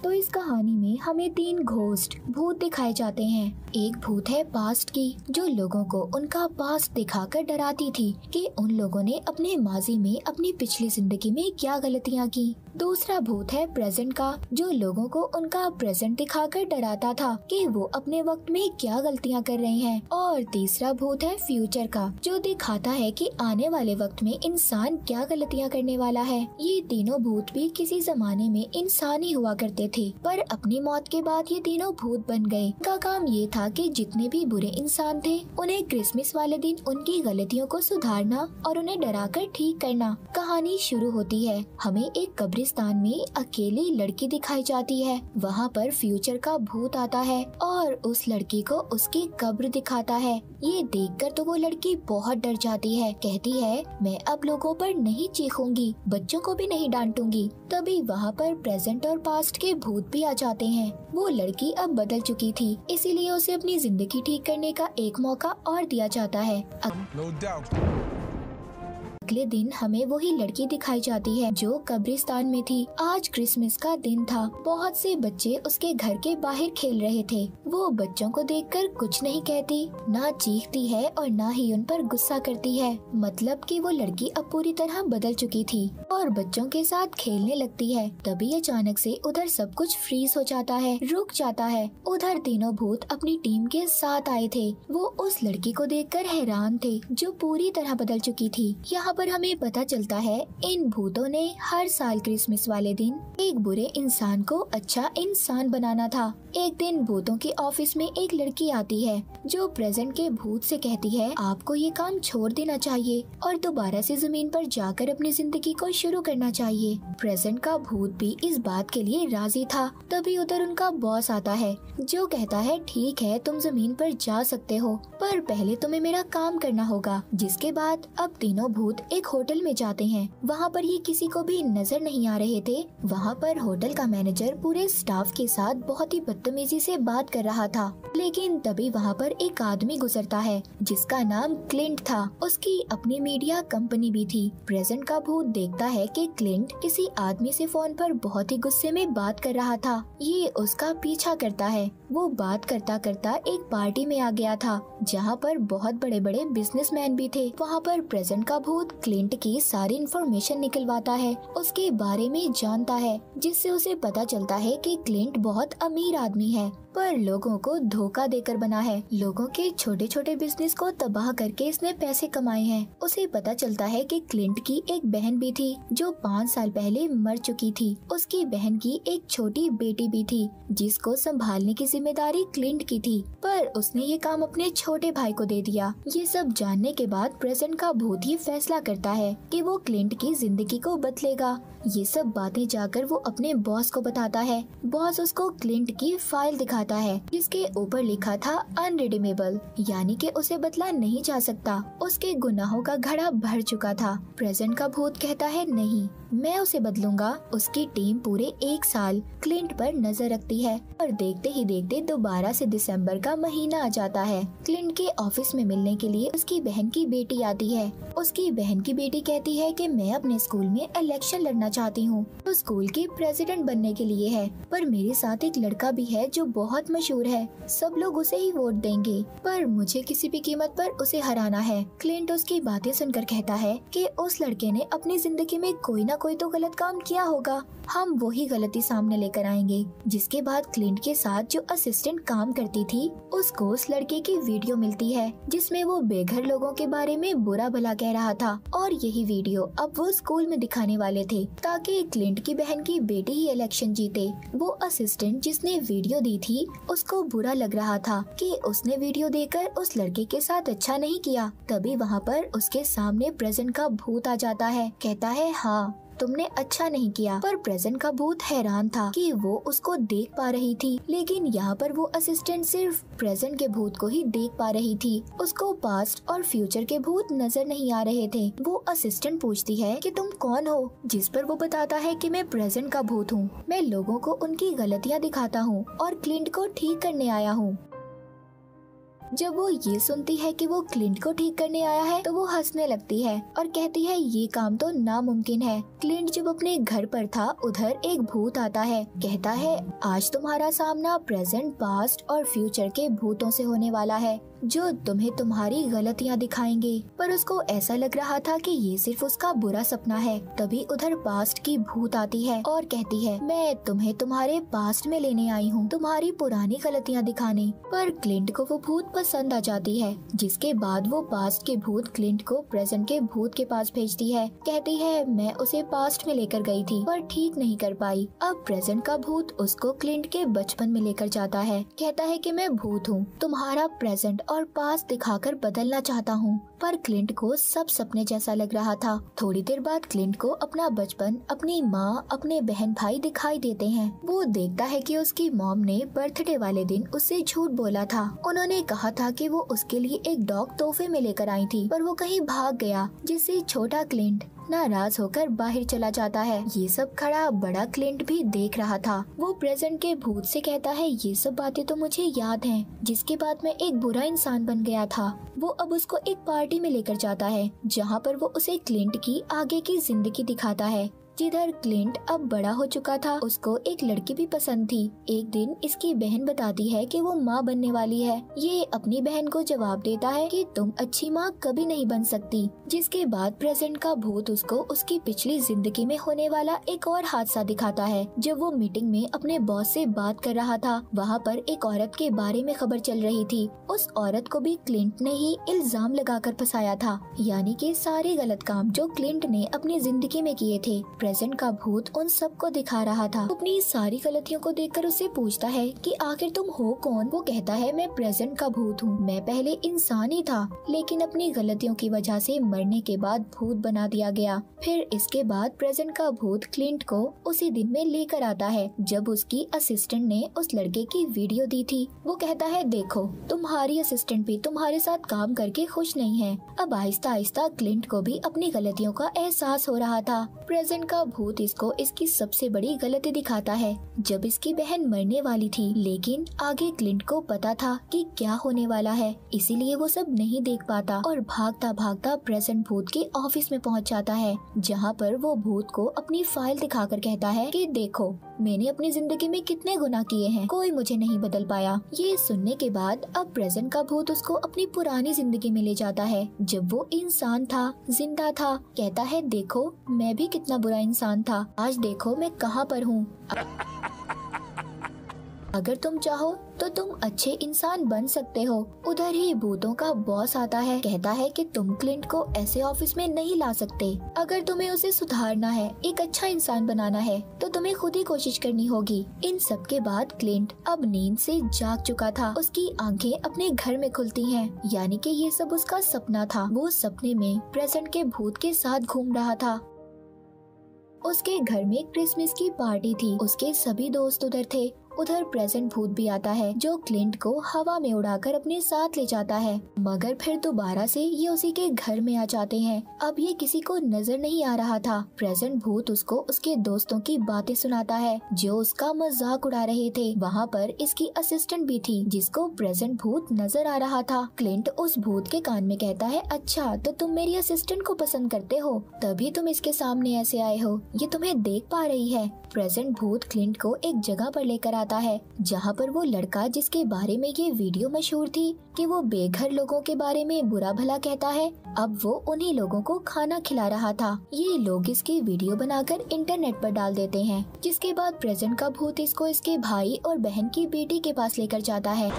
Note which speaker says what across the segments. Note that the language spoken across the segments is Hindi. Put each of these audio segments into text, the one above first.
Speaker 1: तो इस कहानी में हमें 3 घोस्ट भूत दिखाए जाते हैं। एक भूत है पास्ट की, जो लोगों को उनका पास्ट दिखाकर डराती थी कि उन लोगों ने अपने माजी में अपनी पिछली जिंदगी में क्या गलतियाँ की। दूसरा भूत है प्रेजेंट का, जो लोगों को उनका प्रेजेंट दिखाकर डराता था कि वो अपने वक्त में क्या गलतियाँ कर रहे हैं। और तीसरा भूत है फ्यूचर का, जो दिखाता है कि आने वाले वक्त में इंसान क्या गलतियाँ करने वाला है। ये तीनों भूत भी किसी जमाने में इंसान ही हुआ करते थे, पर अपनी मौत के बाद ये तीनों भूत बन गए। इनका काम ये था कि जितने भी बुरे इंसान थे उन्हें क्रिसमस वाले दिन उनकी गलतियों को सुधारना और उन्हें डराकर ठीक करना। कहानी शुरू होती है, हमें एक कब्रिस्तान में अकेली लड़की दिखाई जाती है। वहाँ पर फ्यूचर का भूत आता है और उस लड़की को उसकी कब्र दिखाता है। ये देखकर तो वो लड़की बहुत डर जाती है, कहती है मैं अब लोगों पर नहीं चीखूंगी, बच्चों को भी नहीं डांटूंगी। तभी वहाँ पर प्रेजेंट और पास्ट के भूत भी आ जाते हैं। वो लड़की अब बदल चुकी थी, इसीलिए उसे अपनी जिंदगी ठीक करने का एक मौका और दिया जाता है। अगले दिन हमें वही लड़की दिखाई जाती है जो कब्रिस्तान में थी। आज क्रिसमस का दिन था। बहुत से बच्चे उसके घर के बाहर खेल रहे थे। वो बच्चों को देखकर कुछ नहीं कहती, ना चीखती है और ना ही उन पर गुस्सा करती है। मतलब कि वो लड़की अब पूरी तरह बदल चुकी थी और बच्चों के साथ खेलने लगती है। तभी अचानक से उधर सब कुछ फ्रीज हो जाता है, रुक जाता है। उधर तीनों भूत अपनी टीम के साथ आए थे। वो उस लड़की को देखकर हैरान थे, जो पूरी तरह बदल चुकी थी। यहाँ पर हमें पता चलता है इन भूतों ने हर साल क्रिसमस वाले दिन एक बुरे इंसान को अच्छा इंसान बनाना था। एक दिन भूतों के ऑफिस में एक लड़की आती है, जो प्रेजेंट के भूत से कहती है आपको ये काम छोड़ देना चाहिए और दोबारा से जमीन पर जाकर अपनी जिंदगी को शुरू करना चाहिए। प्रेजेंट का भूत भी इस बात के लिए राजी था। तभी उधर उनका बॉस आता है, जो कहता है ठीक है तुम जमीन पर जा सकते हो, पर पहले तुम्हें मेरा काम करना होगा। जिसके बाद अब तीनों भूत एक होटल में जाते हैं। वहाँ पर ये किसी को भी नजर नहीं आ रहे थे। वहाँ पर होटल का मैनेजर पूरे स्टाफ के साथ बहुत ही बदतमीजी से बात कर रहा था। लेकिन तभी वहाँ पर एक आदमी गुजरता है, जिसका नाम क्लिंट था। उसकी अपनी मीडिया कंपनी भी थी। प्रेजेंट का भूत देखता है कि क्लिंट किसी आदमी से फोन पर बहुत ही गुस्से में बात कर रहा था। ये उसका पीछा करता है। वो बात करता करता एक पार्टी में आ गया था, जहाँ पर बहुत बड़े बड़े बिजनेसमैन भी थे। वहाँ पर प्रेजेंट का भूत क्लिंट की सारी इन्फॉर्मेशन निकलवाता है, उसके बारे में जानता है, जिससे उसे पता चलता है कि क्लिंट बहुत अमीर आदमी है, पर लोगों को धोखा देकर बना है। लोगों के छोटे छोटे बिजनेस को तबाह करके इसने पैसे कमाए हैं। उसे पता चलता है कि क्लिंट की एक बहन भी थी, जो 5 साल पहले मर चुकी थी। उसकी बहन की एक छोटी बेटी भी थी, जिसको संभालने की जिम्मेदारी क्लिंट की थी, पर उसने ये काम अपने छोटे भाई को दे दिया। ये सब जानने के बाद प्रेजेंट का भूत ये फैसला करता है कि वो क्लिंट की जिंदगी को बदलेगा। ये सब बातें जाकर वो अपने बॉस को बताता है। बॉस उसको क्लिंट की फाइल दिखाता है, जिसके ऊपर लिखा था अनरिडीमेबल, यानी कि उसे बदला नहीं जा सकता। उसके गुनाहों का घड़ा भर चुका था। प्रेजेंट का भूत कहता है नहीं, मैं उसे बदलूंगा। उसकी टीम पूरे 1 साल क्लिंट पर नजर रखती है और देखते ही देखते दोबारा से दिसंबर का महीना आ जाता है। क्लिंट के ऑफिस में मिलने के लिए उसकी बहन की बेटी आती है। उसकी बहन की बेटी कहती है कि मैं अपने स्कूल में इलेक्शन लड़ना चाहती हूँ, तो स्कूल की प्रेसिडेंट बनने के लिए है, पर मेरे साथ एक लड़का भी है जो बहुत मशहूर है, सब लोग उसे ही वोट देंगे, पर मुझे किसी भी कीमत पर उसे हराना है। क्लिंट उसकी बातें सुनकर कहता है कि उस लड़के ने अपनी जिंदगी में कोई ना कोई तो गलत काम किया होगा, हम वही गलती सामने लेकर आएंगे। जिसके बाद क्लिंट के साथ जो असिस्टेंट काम करती थी, उसको उस लड़के की वीडियो मिलती है, जिसमें वो बेघर लोगों के बारे में बुरा भला कह रहा था, और यही वीडियो अब वो स्कूल में दिखाने वाले थे, ताकि क्लिंट की बहन की बेटी ही इलेक्शन जीते। वो असिस्टेंट जिसने वीडियो दी थी, उसको बुरा लग रहा था कि उसने वीडियो देकर उस लड़के के साथ अच्छा नहीं किया। तभी वहाँ पर उसके सामने प्रेजेंट का भूत आ जाता है, कहता है हाँ तुमने अच्छा नहीं किया। पर प्रेजेंट का भूत हैरान था कि वो उसको देख पा रही थी, लेकिन यहाँ पर वो असिस्टेंट सिर्फ प्रेजेंट के भूत को ही देख पा रही थी। उसको पास्ट और फ्यूचर के भूत नजर नहीं आ रहे थे। वो असिस्टेंट पूछती है कि तुम कौन हो, जिस पर वो बताता है कि मैं प्रेजेंट का भूत हूँ, मैं लोगों को उनकी गलतियाँ दिखाता हूँ और क्लिंट को ठीक करने आया हूँ। जब वो ये सुनती है कि वो क्लिंट को ठीक करने आया है तो वो हंसने लगती है और कहती है ये काम तो नामुमकिन है। क्लिंट जब अपने घर पर था उधर एक भूत आता है, कहता है आज तुम्हारा सामना प्रेजेंट, पास्ट और फ्यूचर के भूतों से होने वाला है जो तुम्हें तुम्हारी गलतियाँ दिखाएंगे। पर उसको ऐसा लग रहा था कि ये सिर्फ उसका बुरा सपना है। तभी उधर पास्ट की भूत आती है और कहती है मैं तुम्हें तुम्हारे पास्ट में लेने आई हूँ, तुम्हारी पुरानी गलतियाँ दिखाने। पर क्लिंट को वो भूत पसंद आ जाती है, जिसके बाद वो पास्ट के भूत क्लिंट को प्रेजेंट के भूत के पास भेजती है। कहती है मैं उसे पास्ट में लेकर गई थी पर ठीक नहीं कर पाई। अब प्रेजेंट का भूत उसको क्लिंट के बचपन में लेकर जाता है। कहता है कि मैं भूत हूँ, तुम्हारा प्रेजेंट और पास्ट दिखाकर बदलना चाहता हूँ। पर क्लिंट को सब सपने जैसा लग रहा था। थोड़ी देर बाद क्लिंट को अपना बचपन, अपनी माँ, अपने बहन भाई दिखाई देते हैं। वो देखता है कि उसकी मॉम ने बर्थडे वाले दिन उससे झूठ बोला था। उन्होंने कहा था कि वो उसके लिए एक डॉग तोहफे में लेकर आई थी, पर वो कहीं भाग गया, जिससे छोटा क्लिंट नाराज होकर बाहर चला जाता है। ये सब खड़ा बड़ा क्लिंट भी देख रहा था। वो प्रेजेंट के भूत से कहता है ये सब बातें तो मुझे याद हैं, जिसके बाद मैं एक बुरा इंसान बन गया था। वो अब उसको एक पार्टी में लेकर जाता है जहाँ पर वो उसे क्लिंट की आगे की जिंदगी दिखाता है। जिधर क्लिंट अब बड़ा हो चुका था, उसको एक लड़की भी पसंद थी। एक दिन इसकी बहन बताती है कि वो माँ बनने वाली है। ये अपनी बहन को जवाब देता है कि तुम अच्छी माँ कभी नहीं बन सकती। जिसके बाद प्रेजेंट का भूत उसको उसकी पिछली जिंदगी में होने वाला एक और हादसा दिखाता है। जब वो मीटिंग में अपने बॉस से बात कर रहा था, वहाँ पर एक औरत के बारे में खबर चल रही थी। उस औरत को भी क्लिंट ने ही इल्जाम लगाकर फंसाया था, यानी कि सारे गलत काम जो क्लिंट ने अपनी जिंदगी में किए थे प्रेजेंट का भूत उन सबको दिखा रहा था। अपनी सारी गलतियों को देखकर उससे पूछता है कि आखिर तुम हो कौन। वो कहता है मैं प्रेजेंट का भूत हूँ, मैं पहले इंसान ही था लेकिन अपनी गलतियों की वजह से मरने के बाद भूत बना दिया गया। फिर इसके बाद प्रेजेंट का भूत क्लिंट को उसी दिन में लेकर आता है जब उसकी असिस्टेंट ने उस लड़के की वीडियो दी थी। वो कहता है देखो तुम्हारी असिस्टेंट भी तुम्हारे साथ काम करके खुश नहीं है। अब आहिस्ता आहिस्ता क्लिंट को भी अपनी गलतियों का एहसास हो रहा था। प्रेजेंट का भूत इसको इसकी सबसे बड़ी गलती दिखाता है जब इसकी बहन मरने वाली थी, लेकिन आगे क्लिंट को पता था कि क्या होने वाला है, इसीलिए वो सब नहीं देख पाता और भागता भागता प्रेजेंट भूत के ऑफिस में पहुंच जाता है, जहां पर वो भूत को अपनी फाइल दिखाकर कहता है कि देखो मैंने अपनी जिंदगी में कितने गुनाह किए हैं, कोई मुझे नहीं बदल पाया। ये सुनने के बाद अब प्रेजेंट का भूत उसको अपनी पुरानी जिंदगी में ले जाता है जब वो इंसान था, जिंदा था। कहता है देखो मैं भी कितना बुरा इंसान था, आज देखो मैं कहाँ पर हूँ। अगर तुम चाहो तो तुम अच्छे इंसान बन सकते हो। उधर ही भूतों का बॉस आता है, कहता है कि तुम क्लिंट को ऐसे ऑफिस में नहीं ला सकते। अगर तुम्हें उसे सुधारना है, एक अच्छा इंसान बनाना है, तो तुम्हें खुद ही कोशिश करनी होगी। इन सब के बाद क्लिंट अब नींद से जाग चुका था। उसकी आंखें अपने घर में खुलती हैं, यानी कि ये सब उसका सपना था। वो सपने में प्रेजेंट के भूत के साथ घूम रहा था। उसके घर में क्रिसमस की पार्टी थी, उसके सभी दोस्त उधर थे। उधर प्रेजेंट भूत भी आता है जो क्लिंट को हवा में उड़ाकर अपने साथ ले जाता है, मगर फिर दोबारा से ये उसी के घर में आ जाते हैं। अब ये किसी को नजर नहीं आ रहा था। प्रेजेंट भूत उसको उसके दोस्तों की बातें सुनाता है जो उसका मजाक उड़ा रहे थे। वहाँ पर इसकी असिस्टेंट भी थी जिसको प्रेजेंट भूत नजर आ रहा था। क्लिंट उस भूत के कान में कहता है अच्छा तो तुम मेरी असिस्टेंट को पसंद करते हो, तभी तुम इसके सामने ऐसे आए हो, ये तुम्हें देख पा रही है। प्रेजेंट भूत क्लिंट को एक जगह पर लेकर आता है जहाँ पर वो लड़का जिसके बारे में ये वीडियो मशहूर थी कि वो बेघर लोगों के बारे में बुरा भला कहता है, अब वो उन्हीं लोगों को खाना खिला रहा था। ये लोग इसकी वीडियो बनाकर इंटरनेट पर डाल देते हैं, जिसके बाद प्रेजेंट का भूत इसको इसके भाई और बहन की बेटी के पास लेकर जाता है।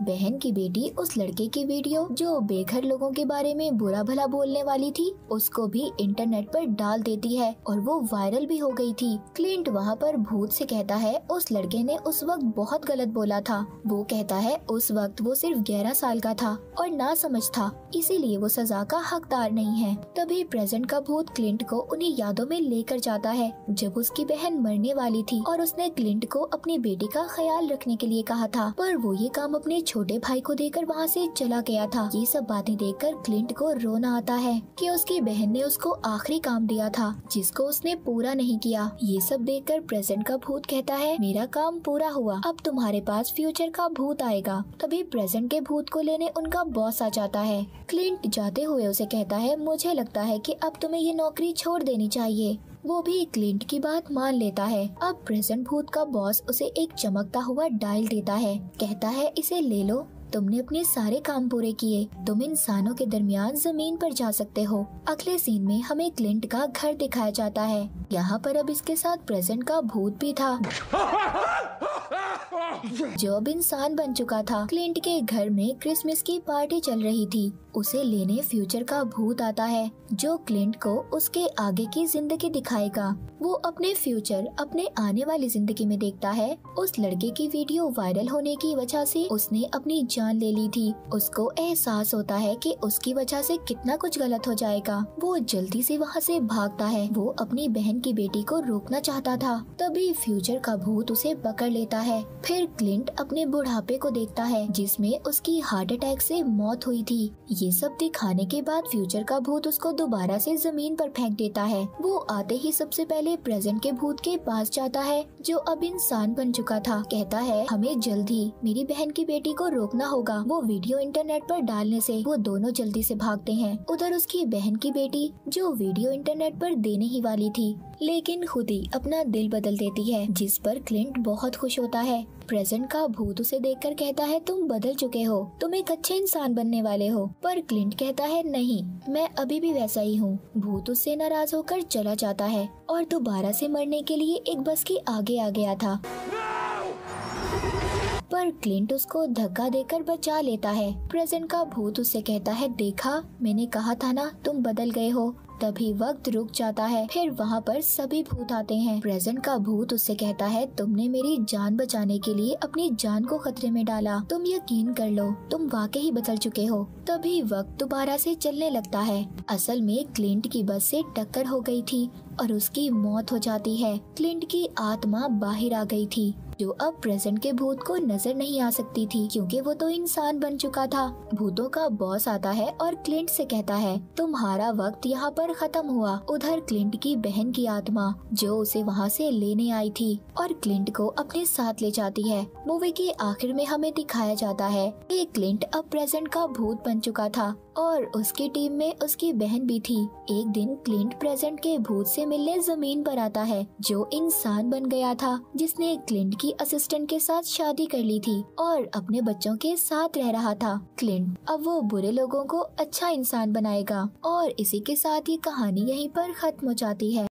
Speaker 1: बहन की बेटी उस लड़के की वीडियो जो बेघर लोगों के बारे में बुरा भला बोलने वाली थी उसको भी इंटरनेट पर डाल देती है और वो वायरल भी हो गई थी। क्लिंट वहाँ पर भूत से कहता है उस लड़के ने उस वक्त बहुत गलत बोला था। वो कहता है उस वक्त वो सिर्फ 11 साल का था और ना समझ था, इसीलिए वो सजा का हकदार नहीं है। तभी प्रेजेंट का भूत क्लिंट को उन्हीं यादों में लेकर जाता है जब उसकी बहन मरने वाली थी और उसने क्लिंट को अपनी बेटी का ख्याल रखने के लिए कहा था, पर वो ये काम अपने छोटे भाई को देकर वहाँ से चला गया था। ये सब बातें देखकर क्लिंट को रोना आता है कि उसकी बहन ने उसको आखिरी काम दिया था जिसको उसने पूरा नहीं किया। ये सब देखकर प्रेजेंट का भूत कहता है मेरा काम पूरा हुआ, अब तुम्हारे पास फ्यूचर का भूत आएगा। तभी प्रेजेंट के भूत को लेने उनका बॉस आ जाता है। क्लिंट जाते हुए उसे कहता है मुझे लगता है कि अब तुम्हें ये नौकरी छोड़ देनी चाहिए। वो भी क्लिंट की बात मान लेता है। अब प्रेजेंट भूत का बॉस उसे एक चमकता हुआ डायल देता है। कहता है इसे ले लो, तुमने अपने सारे काम पूरे किए, तुम इंसानों के दरमियान जमीन पर जा सकते हो। अगले सीन में हमें क्लिंट का घर दिखाया जाता है। यहाँ पर अब इसके साथ प्रेजेंट का भूत भी था जो अब इंसान बन चुका था। क्लिंट के घर में क्रिसमस की पार्टी चल रही थी। उसे लेने फ्यूचर का भूत आता है जो क्लिंट को उसके आगे की जिंदगी दिखाएगा। वो अपने फ्यूचर अपने आने वाली जिंदगी में देखता है। उस लड़के की वीडियो वायरल होने की वजह से उसने अपनी जान ले ली थी। उसको एहसास होता है कि उसकी वजह से कितना कुछ गलत हो जाएगा। वो जल्दी से वहाँ से भागता है। वो अपनी बहन की बेटी को रोकना चाहता था, तभी फ्यूचर का भूत उसे पकड़ लेता है। फिर क्लिंट अपने बुढ़ापे को देखता है जिसमें उसकी हार्ट अटैक से मौत हुई थी। ये सब दिखाने के बाद फ्यूचर का भूत उसको दोबारा से जमीन पर फेंक देता है। वो आते ही सबसे पहले प्रेजेंट के भूत के पास जाता है जो अब इंसान बन चुका था। कहता है हमें जल्दी मेरी बहन की बेटी को रोकना होगा। वो वीडियो इंटरनेट पर डालने से वो दोनों जल्दी से भागते हैं। उधर उसकी बहन की बेटी जो वीडियो इंटरनेट पर देने ही वाली थी लेकिन खुद ही अपना दिल बदल देती है, जिस पर क्लिंट बहुत खुश होता है। प्रेजेंट का भूत उसे देखकर कहता है तुम बदल चुके हो, तुम एक अच्छे इंसान बनने वाले हो। पर क्लिंट कहता है नहीं, मैं अभी भी वैसा ही हूँ। भूत उससे नाराज होकर चला जाता है और दोबारा से मरने के लिए एक बस के आगे आ गया था। पर क्लिंट उसको धक्का देकर बचा लेता है। प्रेजेंट का भूत उससे कहता है देखा, मैंने कहा था ना तुम बदल गए हो। तभी वक्त रुक जाता है। फिर वहाँ पर सभी भूत आते हैं। प्रेजेंट का भूत उससे कहता है तुमने मेरी जान बचाने के लिए अपनी जान को खतरे में डाला, तुम यकीन कर लो तुम वाकई बदल चुके हो। तभी वक्त दोबारा से चलने लगता है। असल में क्लिंट की बस से टक्कर हो गई थी और उसकी मौत हो जाती है। क्लिंट की आत्मा बाहर आ गई थी जो अब प्रेजेंट के भूत को नजर नहीं आ सकती थी क्योंकि वो तो इंसान बन चुका था। भूतों का बॉस आता है और क्लिंट से कहता है तुम्हारा वक्त यहाँ पर खत्म हुआ। उधर क्लिंट की बहन की आत्मा जो उसे वहाँ से लेने आई थी और क्लिंट को अपने साथ ले जाती है। मूवी के आखिर में हमें दिखाया जाता है कि क्लिंट अब प्रेजेंट का भूत बन चुका था और उसकी टीम में उसकी बहन भी थी। एक दिन क्लिंट प्रेजेंट के भूत से मिलने जमीन पर आता है जो इंसान बन गया था, जिसने क्लिंट की असिस्टेंट के साथ शादी कर ली थी और अपने बच्चों के साथ रह रहा था। क्लिंट अब वो बुरे लोगों को अच्छा इंसान बनाएगा और इसी के साथ ये कहानी यहीं पर खत्म हो जाती है।